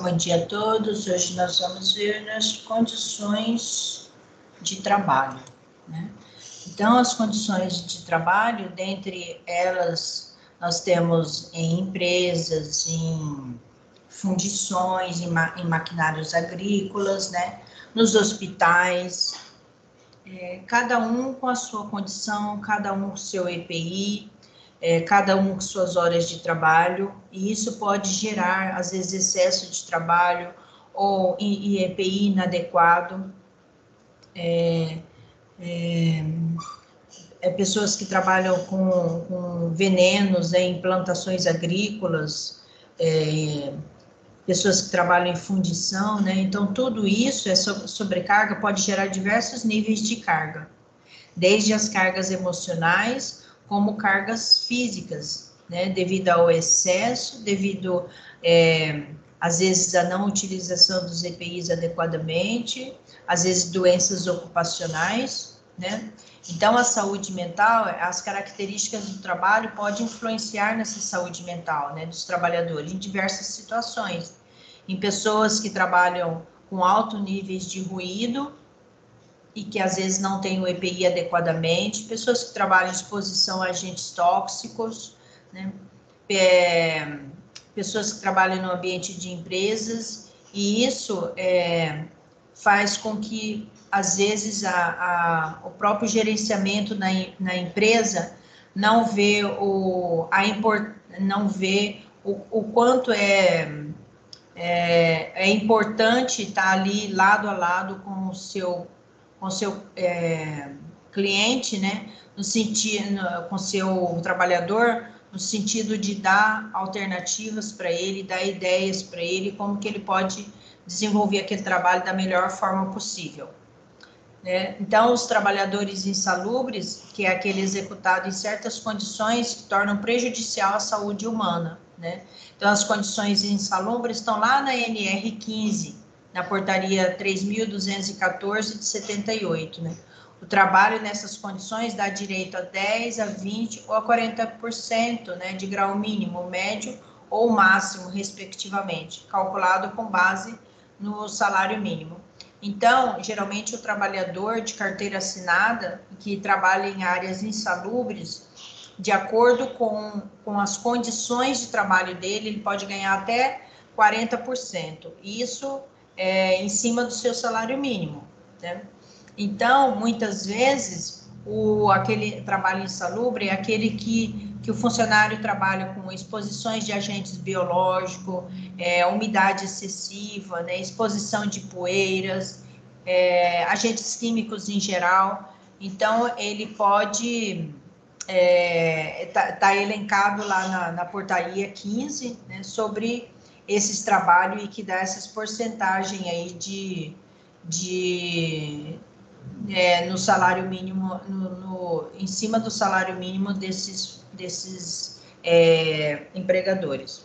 Bom dia a todos. Hoje nós vamos ver as condições de trabalho, né? Então, as condições de trabalho, dentre elas, nós temos em empresas, em fundições, em maquinários agrícolas, né? Nos hospitais, cada um com a sua condição, cada um com o seu EPI, cada um com suas horas de trabalho, e isso pode gerar, às vezes, excesso de trabalho ou EPI inadequado. Pessoas que trabalham com venenos em plantações agrícolas, pessoas que trabalham em fundição, né? Então, tudo isso, essa sobrecarga pode gerar diversos níveis de carga, desde as cargas emocionais, como cargas físicas, né? Devido ao excesso, devido, às vezes, à não utilização dos EPIs adequadamente, às vezes, doenças ocupacionais, né? Então, a saúde mental, as características do trabalho podem influenciar nessa saúde mental, né, dos trabalhadores, em diversas situações. Em pessoas que trabalham com alto níveis de ruído e que, às vezes, não têm o EPI adequadamente, pessoas que trabalham em exposição a agentes tóxicos, né, pessoas que trabalham no ambiente de empresas, e isso faz com que, às vezes, o próprio gerenciamento na empresa não vê o quanto é importante estar ali lado a lado com o seu cliente, né, no sentido, com o seu trabalhador, no sentido de dar alternativas para ele, dar ideias para ele, como que ele pode desenvolver aquele trabalho da melhor forma possível, né? Então, os trabalhadores insalubres, que é aquele executado em certas condições que tornam prejudicial à saúde humana, né? Então, as condições insalubres estão lá na NR15, na portaria 3.214 de 78, né? O trabalho nessas condições dá direito a 10%, a 20% ou a 40%, né, de grau mínimo, médio ou máximo, respectivamente, calculado com base no salário mínimo. Então, geralmente, o trabalhador de carteira assinada, que trabalha em áreas insalubres, de acordo com as condições de trabalho dele, ele pode ganhar até 40%. Isso em cima do seu salário mínimo, né? Então, muitas vezes, aquele trabalho insalubre é aquele que o funcionário trabalha com exposições de agentes biológicos, umidade excessiva, né, exposição de poeiras, agentes químicos em geral. Então, ele pode tá elencado lá na portaria 15, né, sobre esses trabalhos e que dá essas porcentagens aí no salário mínimo, em cima do salário mínimo desses empregados.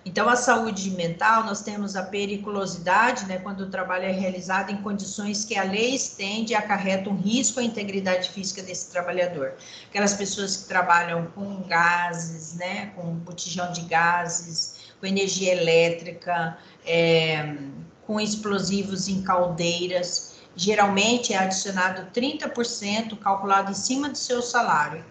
Então, a saúde mental, nós temos a periculosidade, né, quando o trabalho é realizado em condições que a lei estende e acarreta um risco à integridade física desse trabalhador. Aquelas pessoas que trabalham com gases, né, com botijão de gases, com energia elétrica, com explosivos em caldeiras, geralmente é adicionado 30% calculado em cima do seu salário.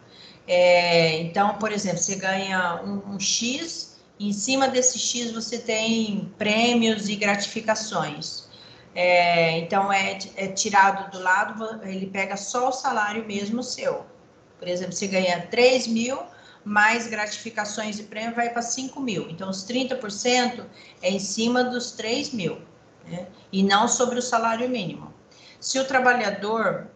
Então, por exemplo, você ganha um X, em cima desse X você tem prêmios e gratificações. Então, é tirado do lado, ele pega só o salário mesmo seu. Por exemplo, você ganha 3 mil, mais gratificações e prêmio vai para 5 mil. Então, os 30% é em cima dos 3 mil, né? E não sobre o salário mínimo. Se o trabalhador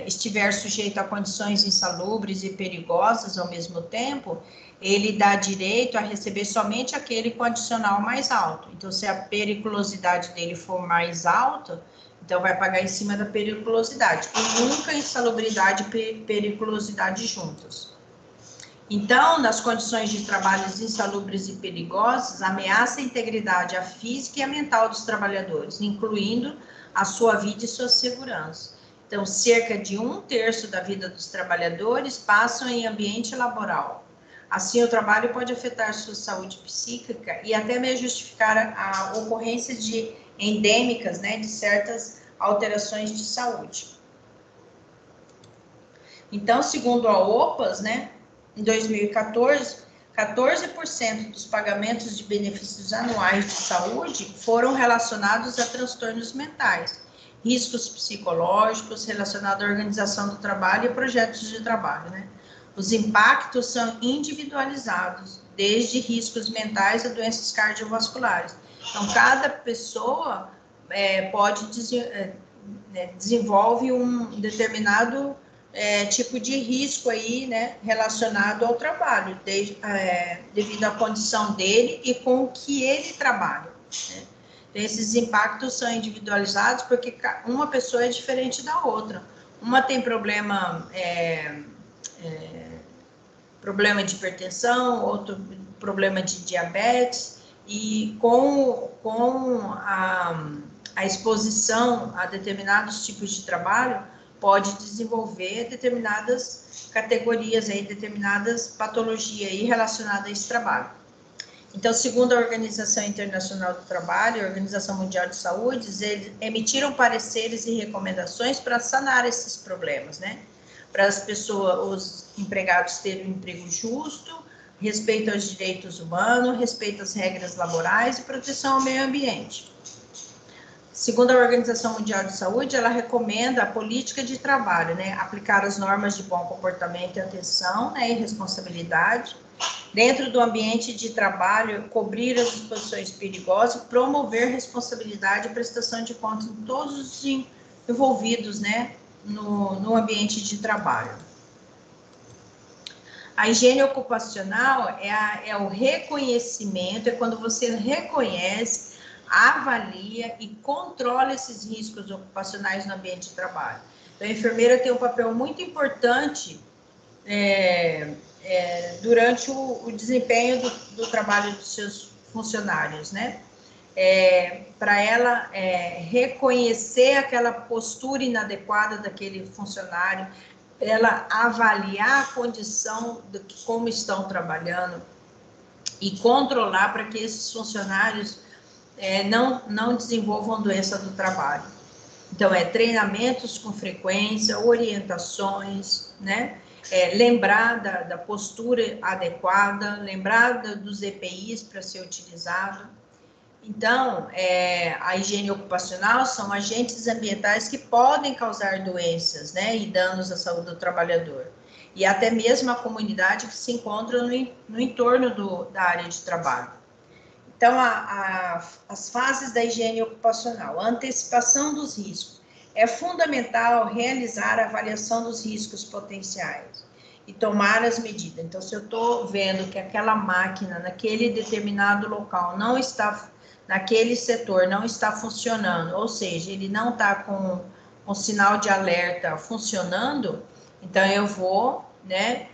estiver sujeito a condições insalubres e perigosas ao mesmo tempo, ele dá direito a receber somente aquele com adicional mais alto. Então, se a periculosidade dele for mais alta, então vai pagar em cima da periculosidade. E nunca insalubridade e periculosidade juntos. Então, nas condições de trabalhos insalubres e perigosos, ameaça a integridade a física e a mental dos trabalhadores, incluindo a sua vida e sua segurança. Então, cerca de 1/3 da vida dos trabalhadores passam em ambiente laboral. Assim, o trabalho pode afetar sua saúde psíquica e até mesmo justificar a ocorrência de endêmicas, né, de certas alterações de saúde. Então, segundo a OPAS, né, em 2014, 14% dos pagamentos de benefícios anuais de saúde foram relacionados a transtornos mentais, riscos psicológicos relacionados à organização do trabalho e projetos de trabalho, né? Os impactos são individualizados, desde riscos mentais a doenças cardiovasculares. Então, cada pessoa desenvolve um determinado tipo de risco aí, né, relacionado ao trabalho, devido à condição dele e com o que ele trabalha, né? Então, esses impactos são individualizados porque uma pessoa é diferente da outra. Uma tem problema de hipertensão, outro problema de diabetes, e com a exposição a determinados tipos de trabalho, pode desenvolver determinadas categorias, aí, determinadas patologias aí relacionadas a esse trabalho. Então, segundo a Organização Internacional do Trabalho e a Organização Mundial de Saúde, eles emitiram pareceres e recomendações para sanar esses problemas, né? Para as pessoas, os empregados terem um emprego justo, respeito aos direitos humanos, respeito às regras laborais e proteção ao meio ambiente. Segundo a Organização Mundial de Saúde, ela recomenda a política de trabalho, né? Aplicar as normas de bom comportamento e atenção, né? E responsabilidade. Dentro do ambiente de trabalho, cobrir as exposições perigosas, promover responsabilidade e prestação de contas de todos os envolvidos, né? No ambiente de trabalho. A higiene ocupacional é o reconhecimento, é quando você reconhece, avalia e controla esses riscos ocupacionais no ambiente de trabalho. Então, a enfermeira tem um papel muito importante durante o desempenho do trabalho dos seus funcionários, né? Para ela reconhecer aquela postura inadequada daquele funcionário, ela avaliar a condição de como estão trabalhando e controlar para que esses funcionários não desenvolvam doença do trabalho. Então, treinamentos com frequência, orientações, né? Lembrar da postura adequada, lembrar dos EPIs para ser utilizado. Então, a higiene ocupacional são agentes ambientais que podem causar doenças, né, e danos à saúde do trabalhador. E até mesmo a comunidade que se encontra no entorno da área de trabalho. Então, as fases da higiene ocupacional. A antecipação dos riscos. É fundamental realizar a avaliação dos riscos potenciais e tomar as medidas. Então, se eu estou vendo que aquela máquina naquele determinado local não está, naquele setor não está funcionando, ou seja, ele não está com o sinal de alerta funcionando, então eu vou, né,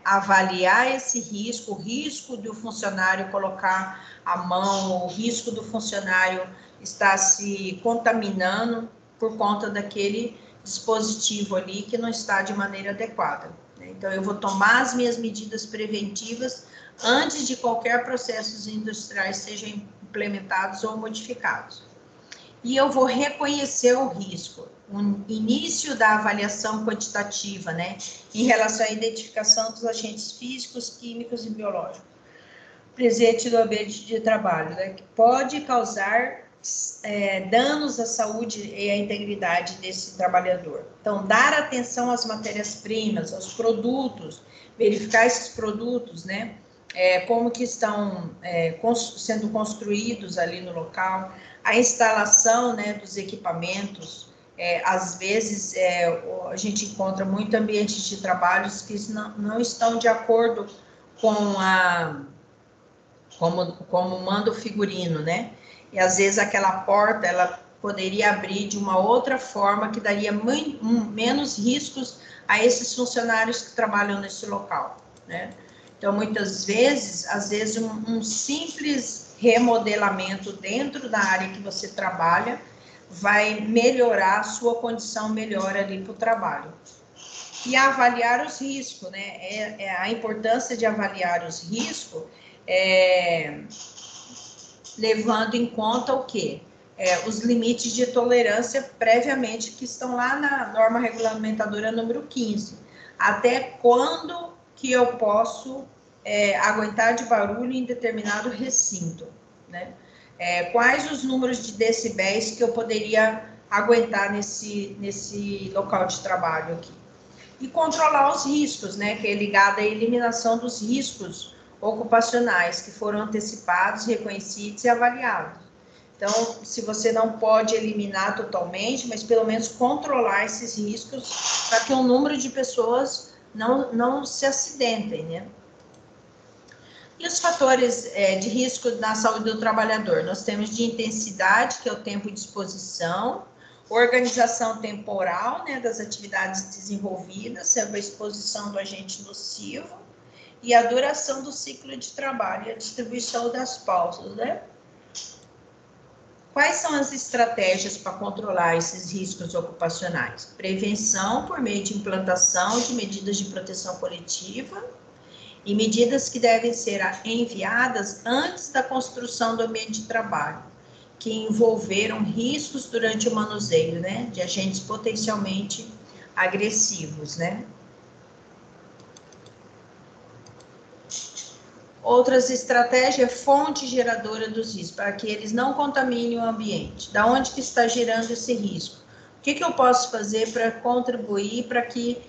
avaliar esse risco, o risco do funcionário colocar a mão, o risco do funcionário estar se contaminando por conta daquele dispositivo ali que não está de maneira adequada. Então, eu vou tomar as minhas medidas preventivas antes de qualquer processos industriais sejam implementados ou modificados. E eu vou reconhecer o risco, o início da avaliação quantitativa, né, em relação à identificação dos agentes físicos, químicos e biológicos presentes no ambiente de trabalho, né, que pode causar danos à saúde e à integridade desse trabalhador. Então, dar atenção às matérias-primas, aos produtos, verificar esses produtos, né, como que estão sendo construídos ali no local, a instalação, né, dos equipamentos. Às vezes, a gente encontra muito ambientes de trabalhos que não estão de acordo com como manda o figurino, né? E às vezes aquela porta, ela poderia abrir de uma outra forma que daria menos riscos a esses funcionários que trabalham nesse local, né? Então, muitas vezes, um simples remodelamento dentro da área que você trabalha vai melhorar a sua condição melhor ali para o trabalho. E avaliar os riscos, né? A importância de avaliar os riscos, levando em conta o quê? Os limites de tolerância previamente que estão lá na norma regulamentadora número 15. Até quando que eu posso aguentar de barulho em determinado recinto, né? Quais os números de decibéis que eu poderia aguentar nesse local de trabalho aqui? E controlar os riscos, né, que é ligado à eliminação dos riscos ocupacionais que foram antecipados, reconhecidos e avaliados. Então, se você não pode eliminar totalmente, mas pelo menos controlar esses riscos para que o número de pessoas não se acidentem, né? E os fatores de risco na saúde do trabalhador? Nós temos de intensidade, que é o tempo de exposição, organização temporal, né, das atividades desenvolvidas, sobre a exposição do agente nocivo, e a duração do ciclo de trabalho e a distribuição das pausas, né? Quais são as estratégias para controlar esses riscos ocupacionais? Prevenção por meio de implantação de medidas de proteção coletiva e medidas que devem ser enviadas antes da construção do ambiente de trabalho, que envolveram riscos durante o manuseio, né, de agentes potencialmente agressivos, né? Outras estratégias, fonte geradora dos riscos, para que eles não contaminem o ambiente. Da onde que está gerando esse risco? O que eu posso fazer para contribuir para que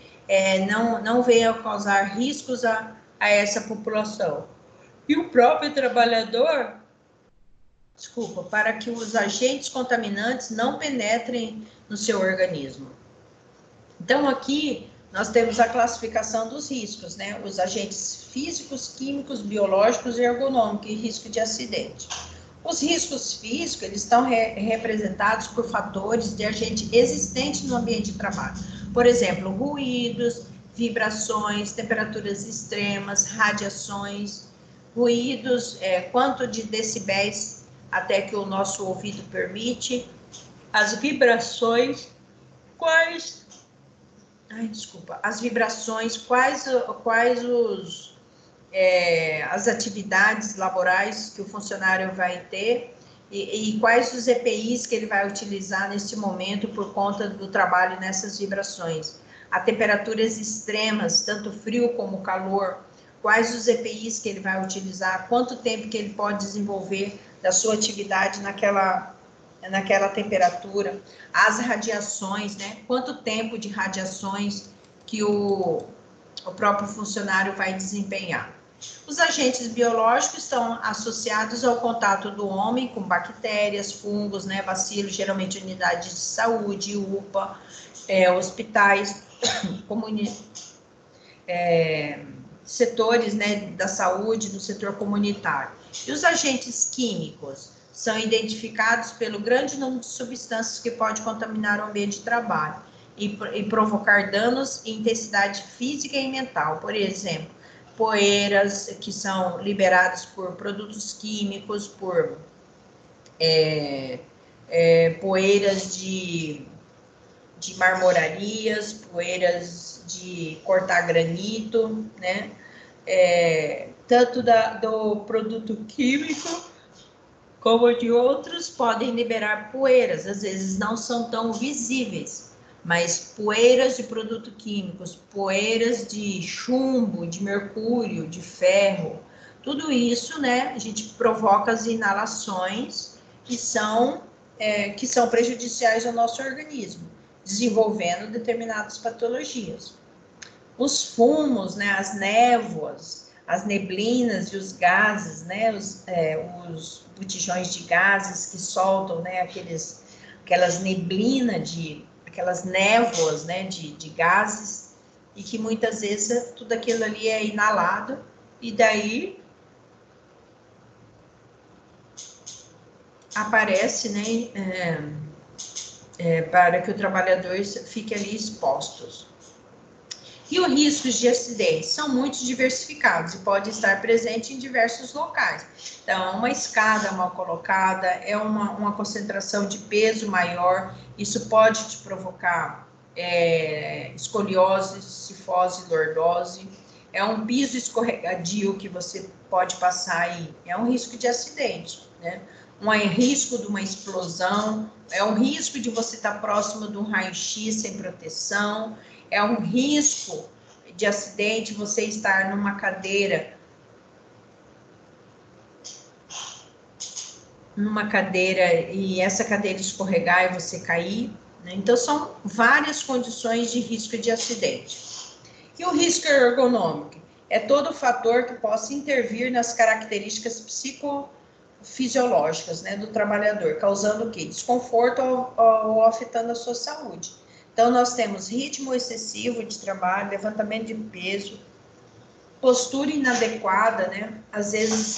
não venha causar riscos a essa população? E o próprio trabalhador, para que os agentes contaminantes não penetrem no seu organismo. Então, aqui nós temos a classificação dos riscos, né? Os agentes físicos, químicos, biológicos e ergonômicos e risco de acidente. Os riscos físicos, eles estão representados por fatores de agente existente no ambiente de trabalho. Por exemplo, ruídos, vibrações, temperaturas extremas, radiações, ruídos, quanto de decibéis até que o nosso ouvido permite, as vibrações, as vibrações, quais as atividades laborais que o funcionário vai ter e quais os EPIs que ele vai utilizar neste momento por conta do trabalho nessas vibrações. A temperaturas extremas, tanto frio como calor, quais os EPIs que ele vai utilizar, quanto tempo que ele pode desenvolver da sua atividade naquela temperatura, as radiações, né? Quanto tempo de radiações que o próprio funcionário vai desempenhar. Os agentes biológicos estão associados ao contato do homem com bactérias, fungos, né? Bacilos, geralmente unidades de saúde, UPA, hospitais, setores, né, da saúde, do setor comunitário. E os agentes químicos são identificados pelo grande número de substâncias que pode contaminar o ambiente de trabalho e provocar danos em intensidade física e mental. Por exemplo, poeiras que são liberadas por produtos químicos, por poeiras de marmorarias, poeiras de cortar granito, né? Tanto do produto químico como de outros, podem liberar poeiras, às vezes não são tão visíveis, mas poeiras de produtos químicos, poeiras de chumbo, de mercúrio, de ferro, tudo isso, né, a gente provoca as inalações que são prejudiciais ao nosso organismo, desenvolvendo determinadas patologias. Os fumos, né, as névoas, as neblinas e os gases, né, os botijões de gases que soltam, né, aquelas neblinas, aquelas névoas, né, de gases, e que muitas vezes tudo aquilo ali é inalado, e daí aparece, né, para que o trabalhador fique ali exposto. E os riscos de acidentes são muito diversificados e podem estar presentes em diversos locais. Então, uma escada mal colocada, uma concentração de peso maior, isso pode te provocar escoliose, cifose, lordose. É um piso escorregadio que você pode passar aí. É um risco de acidente, né? Um risco de uma explosão, é um risco de você estar próximo de um raio-x sem proteção, é um risco de acidente você estar numa cadeira e essa cadeira escorregar e você cair, né? Então, são várias condições de risco de acidente. E o risco ergonômico? É todo fator que possa intervir nas características psicofisiológicas, né, do trabalhador, causando o quê? Desconforto ou afetando a sua saúde. Então, nós temos ritmo excessivo de trabalho, levantamento de peso, postura inadequada, né? Às vezes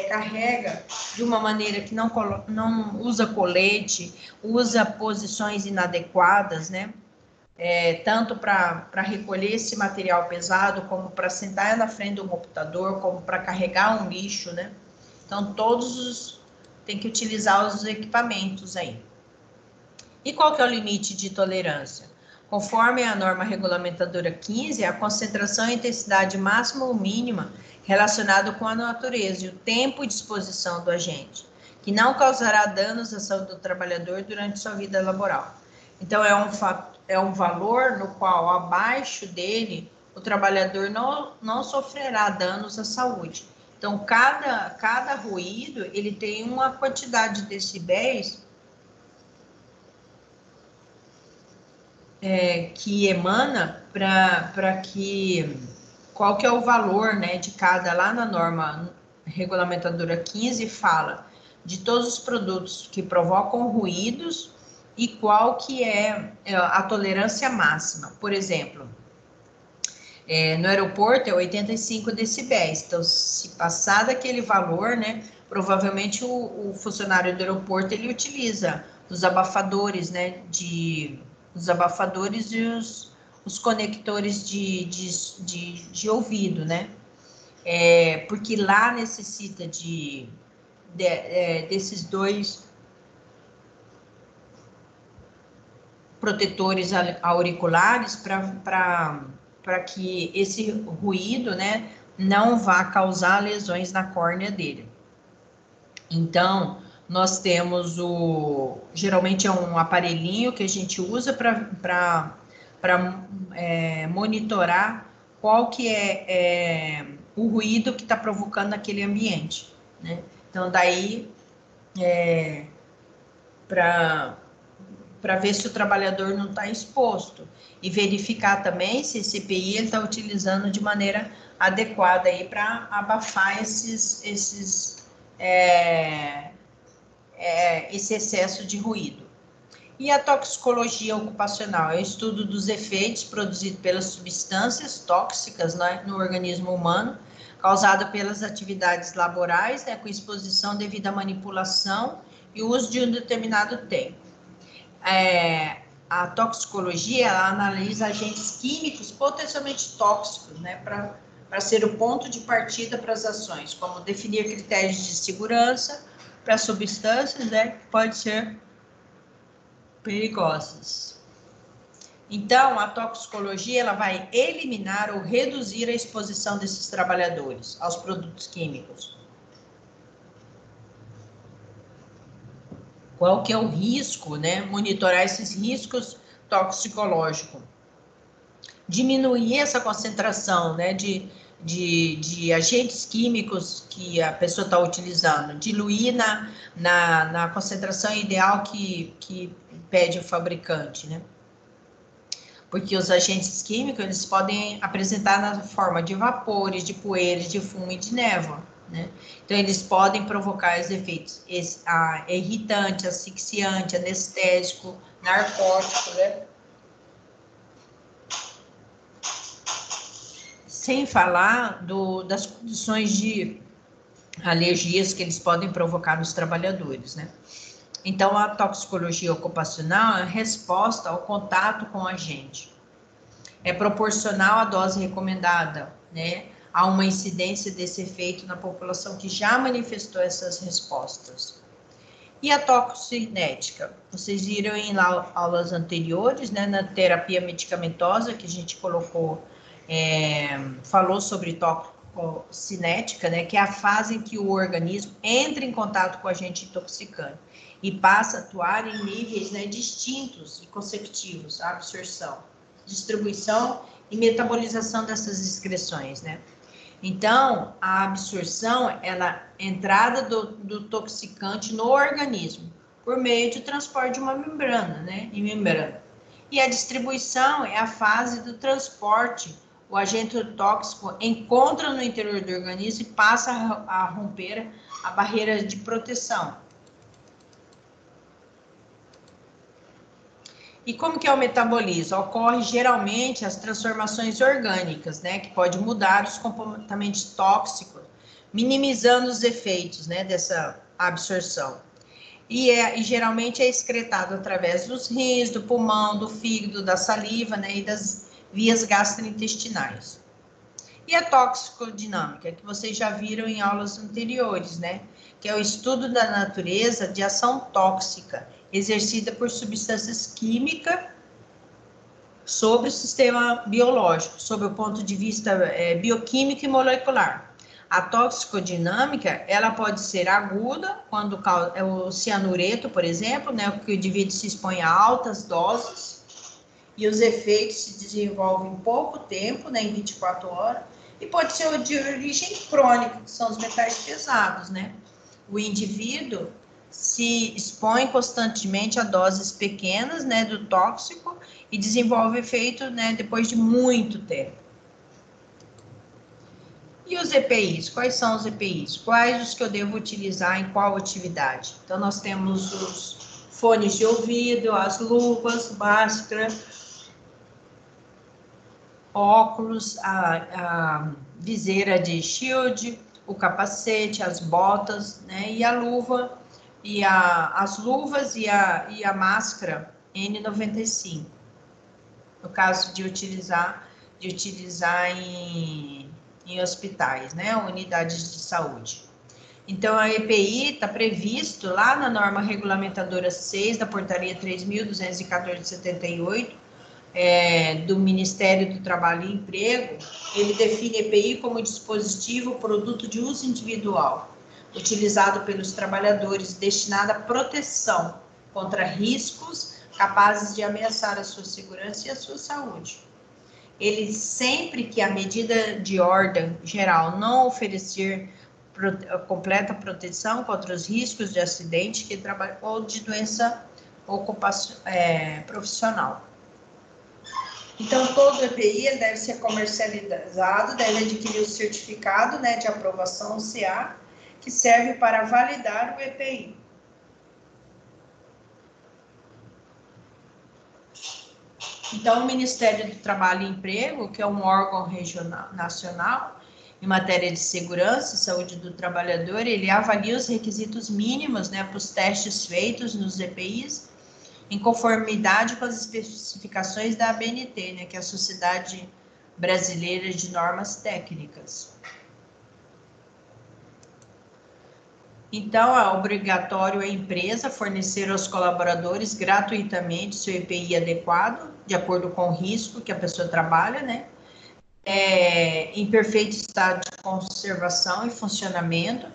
carrega de uma maneira que não usa colete, usa posições inadequadas, né? Tanto para recolher esse material pesado, como para sentar na frente do computador, como para carregar um lixo, né? Então, tem que utilizar os equipamentos aí. E qual que é o limite de tolerância? Conforme a norma regulamentadora 15, a concentração e intensidade máxima ou mínima relacionado com a natureza e o tempo de exposição do agente, que não causará danos à saúde do trabalhador durante sua vida laboral. Então, é um valor no qual, abaixo dele, o trabalhador não sofrerá danos à saúde. Então, cada ruído, ele tem uma quantidade de decibéis que emana para que qual que é o valor, né, de cada, lá na norma regulamentadora 15 fala de todos os produtos que provocam ruídos e qual que é a tolerância máxima. Por exemplo, no aeroporto é 85 decibéis, então se passar daquele valor, né, provavelmente o funcionário do aeroporto ele utiliza os abafadores, né, os abafadores e os conectores de ouvido, né? Porque lá necessita desses dois protetores auriculares para que esse ruído, né, não vá causar lesões na córnea dele. Então, nós temos geralmente é um aparelhinho que a gente usa para monitorar qual que é o ruído que está provocando aquele ambiente, né? Então, daí, para ver se o trabalhador não está exposto e verificar também se esse EPI está utilizando de maneira adequada aí para abafar esse excesso de ruído. E a toxicologia ocupacional é o estudo dos efeitos produzidos pelas substâncias tóxicas, né, no organismo humano, causada pelas atividades laborais, né, com exposição devido à manipulação e uso de um determinado tempo. A toxicologia, ela analisa agentes químicos potencialmente tóxicos, né, para ser o ponto de partida para as ações, como definir critérios de segurança para substâncias, né, que podem ser perigosas. Então, a toxicologia, ela vai eliminar ou reduzir a exposição desses trabalhadores aos produtos químicos. Qual que é o risco, né? Monitorar esses riscos toxicológicos. Diminuir essa concentração, né, de agentes químicos que a pessoa está utilizando, diluir na concentração ideal que pede o fabricante, né? Porque os agentes químicos, eles podem apresentar na forma de vapores, de poeiras, de fumo e de névoa, né? Então, eles podem provocar os efeitos irritante, asfixiante, anestésico, narcótico, né? Sem falar das condições de alergias que eles podem provocar nos trabalhadores, né? Então, a toxicologia ocupacional é a resposta ao contato com o agente. É proporcional à dose recomendada, né? Há uma incidência desse efeito na população que já manifestou essas respostas. E a toxicinética? Vocês viram em aulas anteriores, né, na terapia medicamentosa, que a gente colocou, falou sobre toxicinética, né, que é a fase em que o organismo entra em contato com o agente intoxicante e passa a atuar em níveis, né, distintos e consecutivos, a absorção, distribuição e metabolização dessas excreções, né? Então, a absorção é a entrada do toxicante no organismo, por meio de transporte de uma membrana, né? Em membrana. E a distribuição é a fase do transporte. O agente tóxico encontra no interior do organismo e passa a romper a barreira de proteção. E como que é o metabolismo? Ocorre geralmente as transformações orgânicas, né, que pode mudar os comportamentos tóxicos, minimizando os efeitos, né, dessa absorção. E geralmente é excretado através dos rins, do pulmão, do fígado, da saliva, né, e das vias gastrointestinais. E a toxicodinâmica, que vocês já viram em aulas anteriores, né, que é o estudo da natureza de ação tóxica exercida por substâncias químicas sobre o sistema biológico, sob o ponto de vista bioquímico e molecular. A toxicodinâmica, ela pode ser aguda, quando é o cianureto, por exemplo, né, que o indivíduo se expõe a altas doses, e os efeitos se desenvolvem em pouco tempo, né, em 24 horas, e pode ser de origem crônica, que são os metais pesados, né? O indivíduo se expõe constantemente a doses pequenas, né, do tóxico e desenvolve efeito, né, depois de muito tempo. E os EPIs? Quais são os EPIs? Quais os que eu devo utilizar em qual atividade? Então, nós temos os fones de ouvido, as luvas, máscara, óculos, a viseira de shield, o capacete, as botas, né, e a luva, e as luvas e a máscara N95, no caso de utilizar em hospitais, né, unidades de saúde. Então, a EPI está previsto lá na norma regulamentadora 6 da portaria 3.214 de 78, do Ministério do Trabalho e Emprego. Ele define EPI como dispositivo produto de uso individual, utilizado pelos trabalhadores, destinado à proteção contra riscos capazes de ameaçar a sua segurança e a sua saúde. Ele, sempre que a medida de ordem geral não oferecer completa proteção contra os riscos de acidente ou de doença profissional. Então, todo EPI deve ser comercializado, deve adquirir o certificado, né, de aprovação CA, que serve para validar o EPI. Então, o Ministério do Trabalho e Emprego, que é um órgão regional, nacional, em matéria de segurança e saúde do trabalhador, ele avalia os requisitos mínimos, né, para os testes feitos nos EPIs, em conformidade com as especificações da ABNT, né, que é a Sociedade Brasileira de Normas Técnicas. Então, é obrigatório a empresa fornecer aos colaboradores gratuitamente seu EPI adequado, de acordo com o risco que a pessoa trabalha, né? Em perfeito estado de conservação e funcionamento,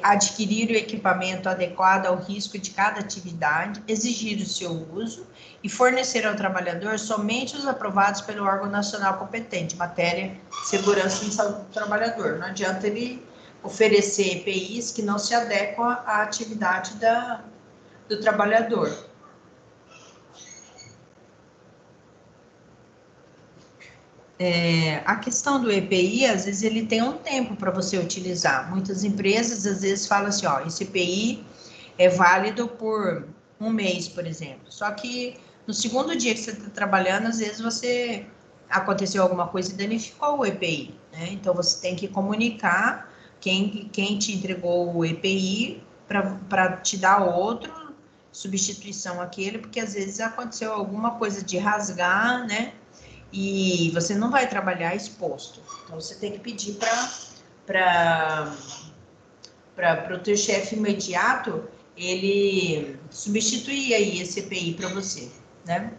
adquirir o equipamento adequado ao risco de cada atividade, exigir o seu uso e fornecer ao trabalhador somente os aprovados pelo órgão nacional competente, matéria segurança e saúde do trabalhador. Não adianta ele oferecer EPIs que não se adequam à atividade do trabalhador. A questão do EPI, às vezes, ele tem um tempo para você utilizar. Muitas empresas, às vezes, falam assim, ó, esse EPI é válido por um mês, por exemplo. Só que no segundo dia que você está trabalhando, às vezes, aconteceu alguma coisa e danificou o EPI, né? Então, você tem que comunicar quem te entregou o EPI para te dar outro, substituição àquele, porque às vezes aconteceu alguma coisa de rasgar, né? E você não vai trabalhar exposto. Então, você tem que pedir para o teu chefe imediato ele substituir aí esse EPI para você, né?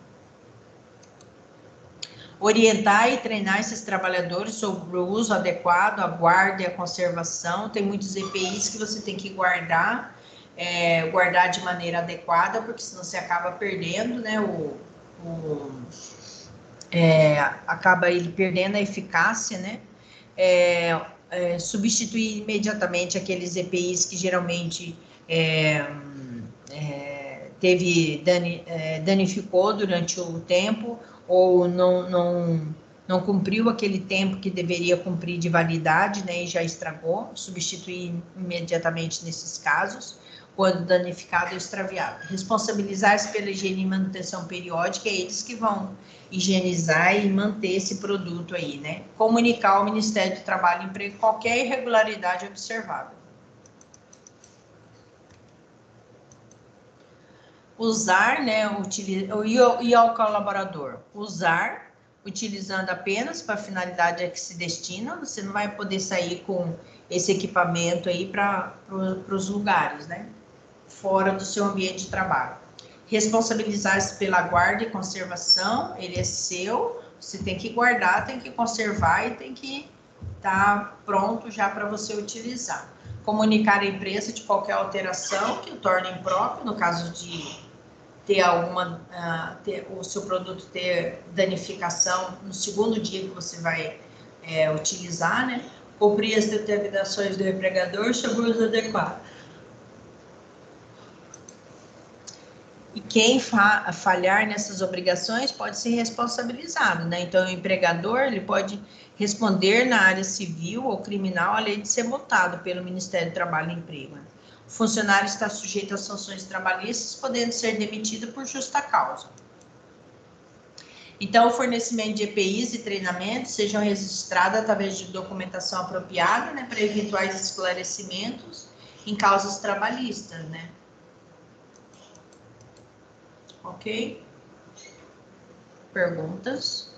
Orientar e treinar esses trabalhadores sobre o uso adequado, a guarda e a conservação. Tem muitos EPIs que você tem que guardar, guardar de maneira adequada, porque senão você acaba perdendo, né, acaba ele perdendo a eficácia, né? Substituir imediatamente aqueles EPIs que geralmente danificou durante o tempo, ou não cumpriu aquele tempo que deveria cumprir de validade, né, e já estragou. Substituir imediatamente nesses casos, quando danificado ou extraviado. Responsabilizar-se pela higiene e manutenção periódica, é eles que vão higienizar e manter esse produto aí, né? Comunicar ao Ministério do Trabalho e Emprego qualquer irregularidade observável. Usar, né, e ao colaborador, usar, utilizando apenas para a finalidade a que se destina. Você não vai poder sair com esse equipamento aí para os lugares, né, fora do seu ambiente de trabalho. Responsabilizar-se pela guarda e conservação, ele é seu, você tem que guardar, tem que conservar e tem que estar pronto já para você utilizar. Comunicar à empresa de qualquer alteração que o torne impróprio, no caso de ter o seu produto ter danificação no segundo dia que você vai utilizar, né? Cumprir as determinações do empregador sobre o uso adequado. E quem falhar nessas obrigações pode ser responsabilizado, né? Então, o empregador, ele pode responder na área civil ou criminal, além de ser multado pelo Ministério do Trabalho e Emprego. O funcionário está sujeito a sanções trabalhistas, podendo ser demitido por justa causa. Então, o fornecimento de EPIs e treinamentos sejam registrados através de documentação apropriada, né, para eventuais esclarecimentos em causas trabalhistas, né? Ok? Perguntas?